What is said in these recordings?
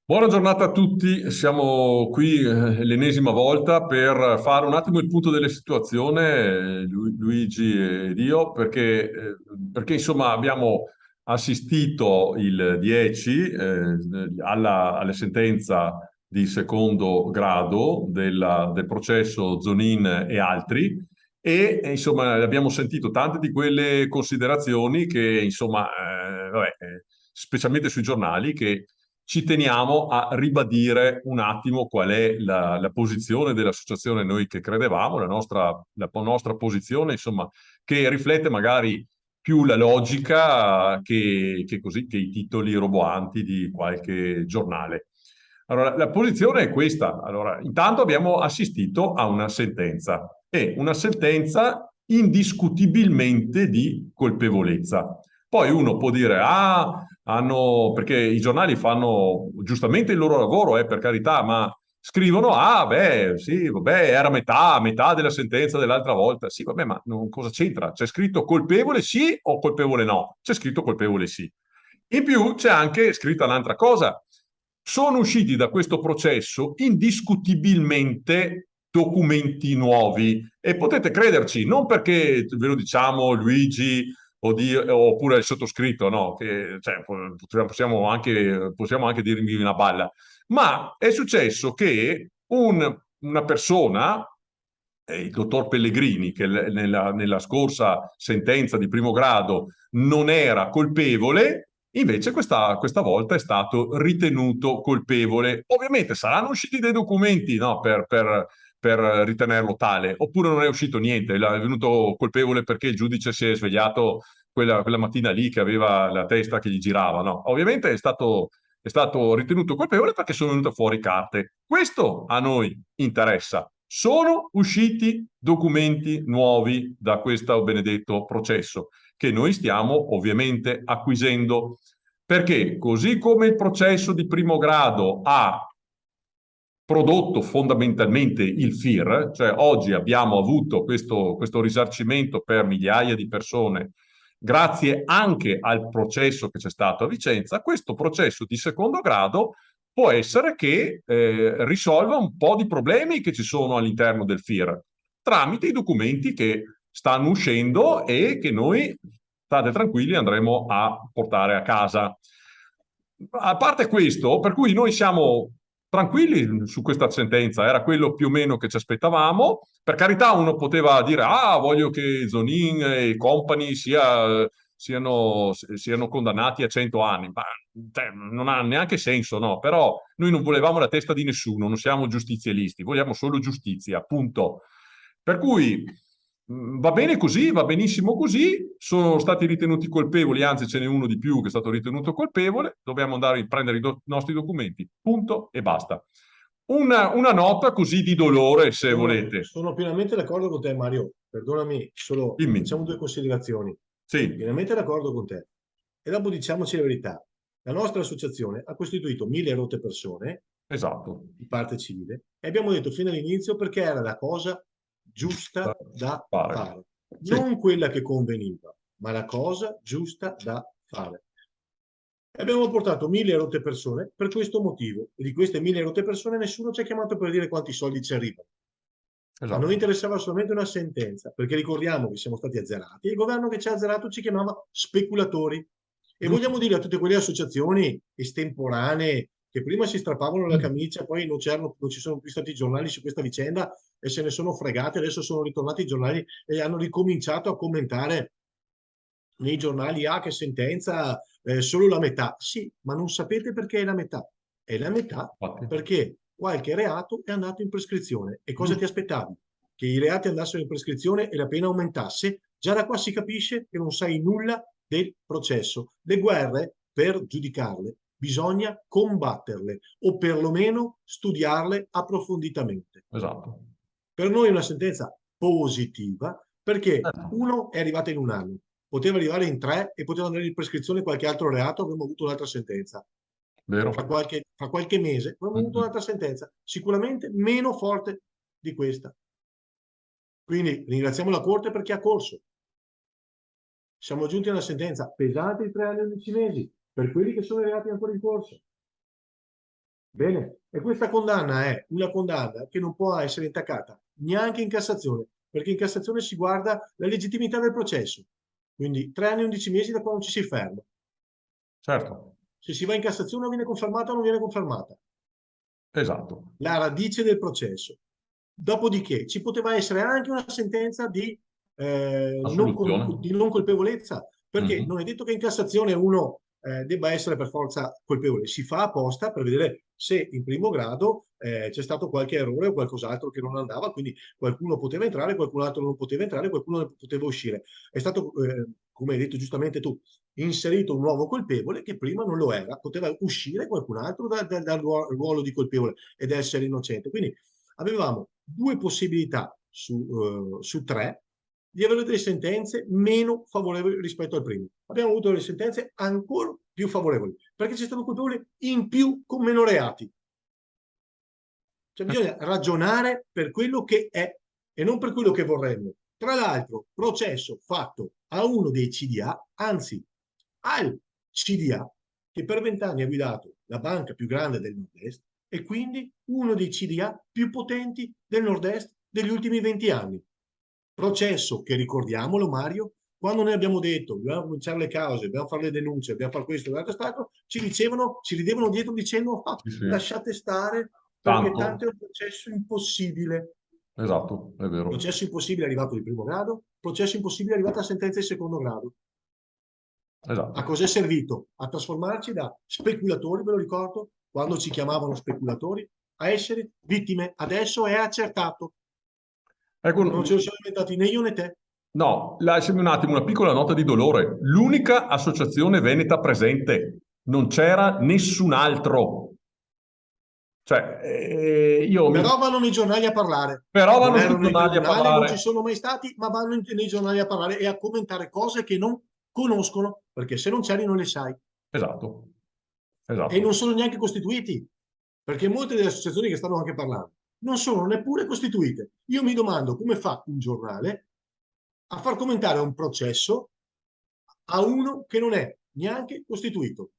Buona giornata a tutti, siamo qui l'ennesima volta per fare un attimo il punto della situazione, Luigi ed io, perché insomma abbiamo assistito il 10 alla sentenza di secondo grado del processo Zonin e altri insomma abbiamo sentito tante di quelle considerazioni che insomma, specialmente sui giornali, che ci teniamo a ribadire un attimo qual è la posizione dell'associazione, noi che credevamo, la nostra posizione, insomma, che riflette magari più la logica che i titoli roboanti di qualche giornale. Allora, la posizione è questa. Allora, intanto abbiamo assistito a una sentenza, e una sentenza indiscutibilmente di colpevolezza. Poi uno può dire, perché i giornali fanno giustamente il loro lavoro, per carità, ma scrivono, beh, sì, vabbè, era metà della sentenza dell'altra volta. Sì, vabbè, ma cosa c'entra? C'è scritto colpevole sì o colpevole no? C'è scritto colpevole sì. In più c'è anche scritta un'altra cosa. Sono usciti da questo processo indiscutibilmente documenti nuovi e potete crederci, non perché ve lo diciamo Luigi oppure il sottoscritto, no? Cioè, possiamo anche dirgli una balla, ma è successo che una persona, il dottor Pellegrini, che nella scorsa sentenza di primo grado non era colpevole, invece questa volta è stato ritenuto colpevole. Ovviamente saranno usciti dei documenti, no, per ritenerlo tale, oppure non è uscito niente, è venuto colpevole perché il giudice si è svegliato quella mattina lì che aveva la testa che gli girava, no? Ovviamente è stato ritenuto colpevole perché sono venute fuori carte. Questo a noi interessa. Sono usciti documenti nuovi da questo benedetto processo che noi stiamo ovviamente acquisendo, perché così come il processo di primo grado ha prodotto fondamentalmente il FIR, cioè oggi abbiamo avuto questo risarcimento per migliaia di persone grazie anche al processo che c'è stato a Vicenza. Questo processo di secondo grado può essere che risolva un po' di problemi che ci sono all'interno del FIR tramite i documenti che stanno uscendo e che noi, state tranquilli, andremo a portare a casa. A parte questo, per cui noi siamo tranquilli su questa sentenza, era quello più o meno che ci aspettavamo. Per carità, uno poteva dire: voglio che Zonin e compagni siano condannati a 100 anni, ma cioè, non ha neanche senso, no? Però noi non volevamo la testa di nessuno, non siamo giustizialisti, vogliamo solo giustizia, punto. Per cui va bene così, va benissimo così, sono stati ritenuti colpevoli, anzi ce n'è uno di più che è stato ritenuto colpevole, dobbiamo andare a prendere i nostri documenti, punto e basta. Una nota così di dolore, se volete. Sono pienamente d'accordo con te, Mario. Perdonami, solo Dimmi. facciamo due considerazioni. Sì, Pienamente d'accordo con te. E dopo diciamoci la verità. La nostra associazione ha costituito 1.000 rotte persone esatto. di parte civile e abbiamo detto fin dall'inizio perché era la cosa Da giusta da fare. fare. Sì, Non quella che conveniva, ma la cosa giusta da fare. E abbiamo portato 1.000 rotte persone per questo motivo. E di queste 1.000 rotte persone nessuno ci ha chiamato per dire quanti soldi ci arrivano. A noi esatto. interessava solamente una sentenza, perché ricordiamo che siamo stati azzerati e il governo che ci ha azzerato ci chiamava speculatori. E Giusto. vogliamo dire a tutte quelle associazioni estemporanee che prima si strappavano la camicia, poi non ci sono più stati giornali su questa vicenda e se ne sono fregati, adesso sono ritornati i giornali e hanno ricominciato a commentare nei giornali, che sentenza, solo la metà. Sì, ma non sapete perché è la metà. È la metà Infatti. perché qualche reato è andato in prescrizione. E cosa ti Giusto. aspettavi? Che i reati andassero in prescrizione e la pena aumentasse? Già da qua si capisce che non sai nulla del processo. Le guerre, per giudicarle, bisogna combatterle o perlomeno studiarle approfonditamente. Esatto. Per noi è una sentenza positiva perché Esatto. uno è arrivata in un anno, poteva arrivare in tre e poteva andare in prescrizione qualche altro reato, avremmo avuto un'altra sentenza. Vero? Fra qualche mese avremmo avuto Mm. un'altra sentenza, sicuramente meno forte di questa. Quindi ringraziamo la Corte perché ha corso. Siamo giunti a una sentenza pesante di 3 anni e 11 mesi per quelli che sono i reati ancora in corso. Bene, e questa condanna è una condanna che non può essere intaccata neanche in Cassazione, perché in Cassazione si guarda la legittimità del processo. Quindi 3 anni e 11 mesi da quando ci si ferma. Certo, Se si va in Cassazione viene confermata o non viene confermata. esatto, La radice del processo. Dopodiché ci poteva essere anche una sentenza assoluzione. di non colpevolezza, perché Mhm. non è detto che in Cassazione uno debba essere per forza colpevole, si fa apposta per vedere se in primo grado c'è stato qualche errore o qualcos'altro che non andava, quindi qualcuno poteva entrare, qualcun altro non poteva entrare, qualcuno poteva uscire. È stato, come hai detto giustamente tu, inserito un nuovo colpevole che prima non lo era, poteva uscire qualcun altro dal ruolo di colpevole ed essere innocente. Quindi avevamo due possibilità su tre di avere delle sentenze meno favorevoli rispetto al primo. Abbiamo avuto delle sentenze ancora più favorevoli, perché c'è stato un colpevole in più con meno reati. Cioè bisogna ragionare per quello che è e non per quello che vorremmo. Tra l'altro, processo fatto a uno dei CDA, anzi al CDA, che per 20 anni ha guidato la banca più grande del nord-est e quindi uno dei CDA più potenti del nord-est degli ultimi 20 anni. Processo che, ricordiamolo Mario, quando noi abbiamo detto dobbiamo cominciare le cause, dobbiamo fare le denunce, dobbiamo fare questo, l'altro stato, ci dicevano, ci ridevano dietro dicendo Sì, sì. lasciate stare perché tanto Tanto, è un processo impossibile. esatto, è vero. Processo impossibile arrivato di primo grado, processo impossibile arrivato a sentenza di secondo grado. A Esatto. cosa è servito? A trasformarci da speculatori, ve lo ricordo, quando ci chiamavano speculatori, a essere vittime. Adesso è accertato. Ecco, Non ce lo siamo inventati né io né te. no, lasciami un attimo una piccola nota di dolore. L'unica associazione veneta presente, non c'era nessun altro. Cioè, io mi... Però vanno nei giornali a parlare. Però Non vanno sui erano nei giornali a tribunali, non ci parlare. sono mai stati, ma vanno nei giornali a parlare e a commentare cose che non conoscono, perché se non c'eri non le sai. Esatto, E non esatto. sono neanche costituiti, perché molte delle associazioni che stanno anche parlando non sono neppure costituite. Io mi domando come fa un giornale a far commentare un processo a uno che non è neanche costituito.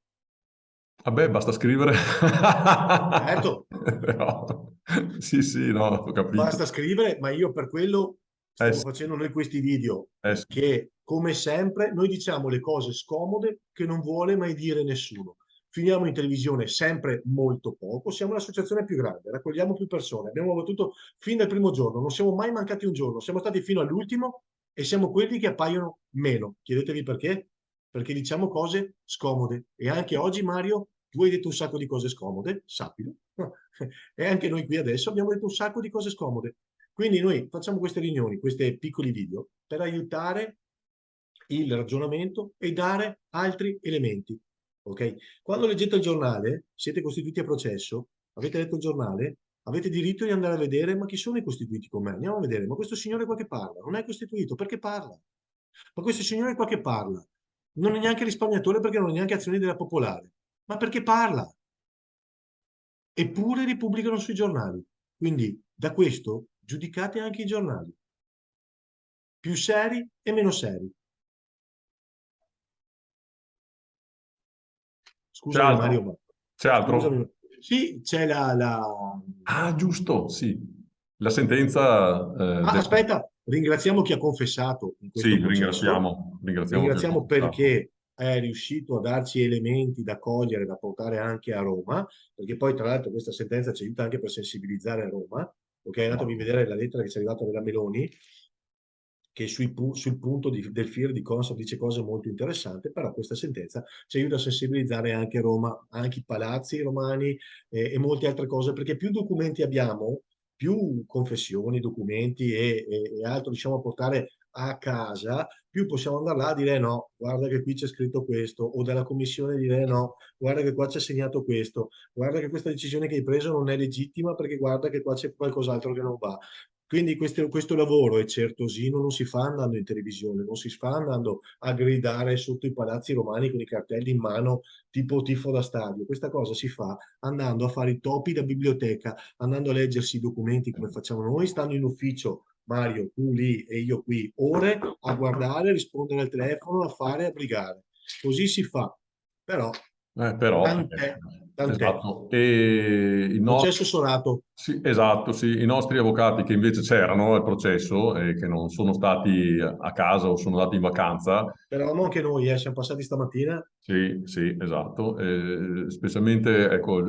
Vabbè, basta scrivere. Certo, Però, sì, sì, no, ho capito. basta scrivere, ma io per quello stiamo Sì, facendo noi questi video sì. che, come sempre, noi diciamo le cose scomode che non vuole mai dire nessuno. Finiamo in televisione sempre molto poco, siamo l'associazione più grande, raccogliamo più persone, abbiamo battuto fin dal primo giorno, non siamo mai mancati un giorno, siamo stati fino all'ultimo e siamo quelli che appaiono meno. Chiedetevi perché? Perché diciamo cose scomode. E anche oggi, Mario, tu hai detto un sacco di cose scomode, sappilo, e anche noi qui adesso abbiamo detto un sacco di cose scomode. Quindi noi facciamo queste riunioni, questi piccoli video, per aiutare il ragionamento e dare altri elementi. Ok? Quando leggete il giornale, siete costituiti a processo, avete letto il giornale, avete diritto di andare a vedere, ma chi sono i costituiti con me? Andiamo a vedere, ma questo signore qua che parla, non è costituito, perché parla? Ma questo signore qua che parla, non è neanche risparmiatore perché non è neanche azione della Popolare, ma perché parla? Eppure li pubblicano sui giornali. Quindi da questo giudicate anche i giornali, più seri e meno seri. C'è Scusami Mario, altro? ma C'è altro? scusami. Sì, c'è Ah, giusto, sì. La sentenza Ah, aspetta, ringraziamo chi ha confessato in questo Sì, processo, ringraziamo chi ha ringraziamo confessato. perché è riuscito a darci elementi da cogliere, da portare anche a Roma, perché poi tra l'altro questa sentenza ci aiuta anche per sensibilizzare a Roma, ok? Andatevi a vedere la lettera che ci è arrivata dalla Meloni, che sul punto del FIR di Consob dice cose molto interessanti, però questa sentenza ci aiuta a sensibilizzare anche Roma, anche i palazzi romani e molte altre cose, perché più documenti abbiamo, più confessioni, documenti e altro riusciamo a portare a casa, più possiamo andare là a dire no, guarda che qui c'è scritto questo, o dalla commissione dire no, guarda che qua c'è segnato questo, guarda che questa decisione che hai preso non è legittima perché guarda che qua c'è qualcos'altro che non va. Quindi questo lavoro è certosino, non si fa andando in televisione, non si fa andando a gridare sotto i palazzi romani con i cartelli in mano tipo tifo da stadio. Questa cosa si fa andando a fare i topi da biblioteca, andando a leggersi i documenti come facciamo noi, stando in ufficio, Mario, tu lì e io qui, ore a guardare, rispondere al telefono, a fare, a brigare. Così si fa. Però, Però, tant'è. Tant'è. esatto. E i Processo nostri, Sorato. sì, esatto, sì, i nostri avvocati che invece c'erano al processo e che non sono stati a casa o sono andati in vacanza. Eravamo anche noi, siamo passati stamattina. Sì, sì, esatto. Specialmente, ecco,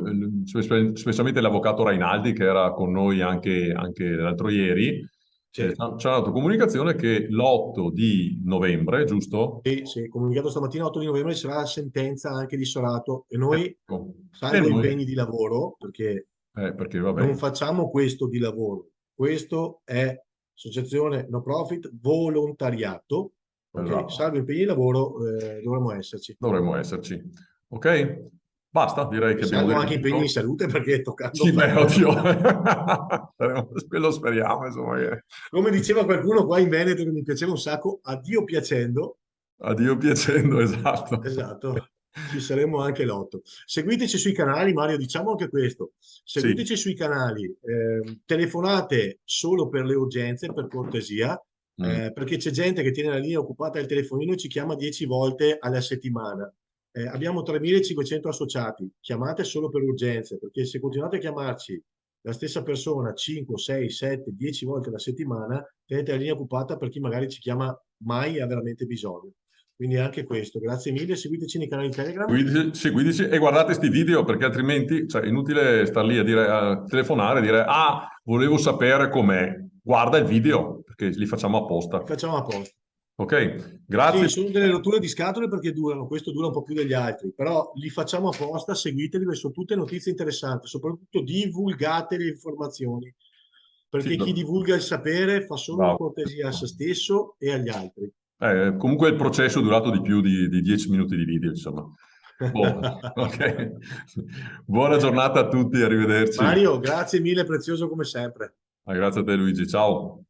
specialmente l'avvocato Rainaldi, che era con noi anche l'altro ieri, Sì, ci ha dato comunicazione che l'8 di novembre, giusto? sì, sì, comunicato stamattina 8 di novembre c'era la sentenza anche di Sorato e noi, Ecco. E salvo noi, impegni di lavoro, perché perché non vabbè, facciamo questo di lavoro, questo è associazione no profit, volontariato, ok? esatto, Salvo impegni di lavoro, dovremmo esserci. dovremmo esserci. Ok? Basta, direi E che abbiamo salvo detto anche impegni di tutto. salute perché toccando Sì, beh, ferro. oddio. Quello speriamo, insomma, che... Come diceva qualcuno qua in Veneto che mi piaceva un sacco, a Dio piacendo, A Dio piacendo, esatto. esatto, ci saremo anche l'otto. Seguiteci sui canali, Mario, diciamo anche questo. Sì. Seguiteci sui canali, telefonate solo per le urgenze, per cortesia, Mm. perché c'è gente che tiene la linea occupata al telefonino e ci chiama 10 volte alla settimana. Abbiamo 3.500 associati, chiamate solo per urgenze, perché se continuate a chiamarci la stessa persona 5, 6, 7, 10 volte alla settimana, tenete la linea occupata per chi magari ci chiama mai e ha veramente bisogno. Quindi anche questo, grazie mille, seguiteci nei canali Telegram. Seguiteci e guardate sti video perché altrimenti, cioè, è inutile star lì a dire, a telefonare e dire, ah, volevo sapere com'è. Guarda il video perché li facciamo Li apposta. facciamo a posto. Ok? Sì, Grazie. sono delle rotture di scatole perché durano, questo dura un po' più degli altri, però li facciamo apposta, seguiteli, perché sono tutte notizie interessanti, soprattutto divulgate le informazioni, Sì, perché chi divulga il sapere fa solo bravo. cortesia a se stesso e agli altri. Comunque il processo è durato di più di 10 minuti di video, insomma. Boh, ok. Buona giornata a tutti, arrivederci. Mario, grazie mille, prezioso come sempre. Grazie a te Luigi, ciao.